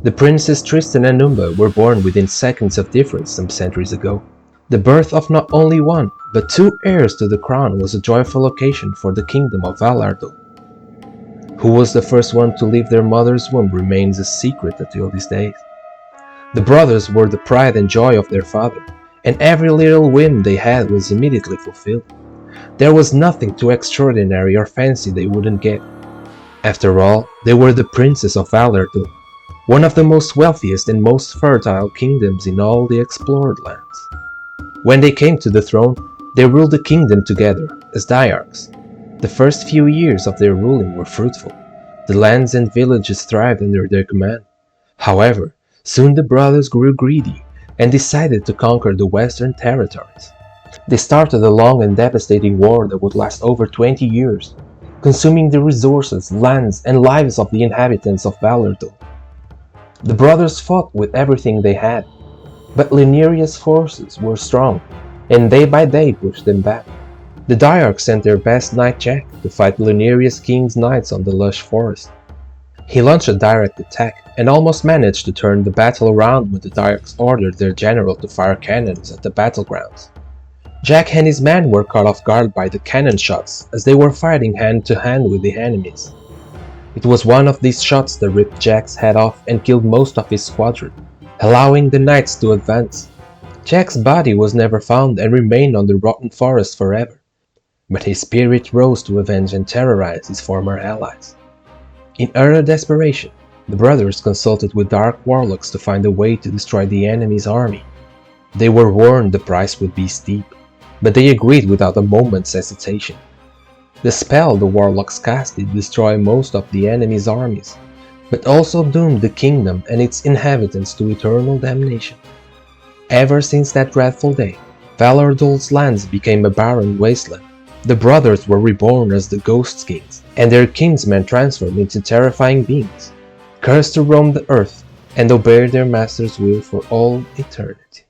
The princes Tristan and Umber were born within seconds of difference some centuries ago. The birth of not only one, but two heirs to the crown was a joyful occasion for the Kingdom of Valardul. Who was the first one to leave their mother's womb remains a secret until these days. The brothers were the pride and joy of their father, and every little whim they had was immediately fulfilled. There was nothing too extraordinary or fancy they wouldn't get. After all, they were the princes of Valardul, one of the most wealthiest and most fertile kingdoms in all the explored lands. When they came to the throne, they ruled the kingdom together as Diarchs. The first few years of their ruling were fruitful. The lands and villages thrived under their command. However, soon the brothers grew greedy and decided to conquer the western territories. They started a long and devastating war that would last over 20 years, consuming the resources, lands, and lives of the inhabitants of Valardul. The brothers fought with everything they had, but Leniria's forces were strong, and day by day pushed them back. The Diarchs sent their best knight Jack to fight Leniria's king's knights on the lush forest. He launched a direct attack and almost managed to turn the battle around when the Diarchs ordered their general to fire cannons at the battlegrounds. Jack and his men were caught off guard by the cannon shots as they were fighting hand to hand with the enemies. It was one of these shots that ripped Jack's head off and killed most of his squadron, allowing the knights to advance. Jack's body was never found and remained on the rotten forest forever, but his spirit rose to avenge and terrorize his former allies. In utter desperation, the brothers consulted with dark warlocks to find a way to destroy the enemy's army. They were warned the price would be steep, but they agreed without a moment's hesitation. The spell the warlocks casted destroyed most of the enemy's armies, but also doomed the kingdom and its inhabitants to eternal damnation. Ever since that dreadful day, Valardul's lands became a barren wasteland. The brothers were reborn as the Ghost Kings, and their kinsmen transformed into terrifying beings, cursed to roam the earth and obey their master's will for all eternity.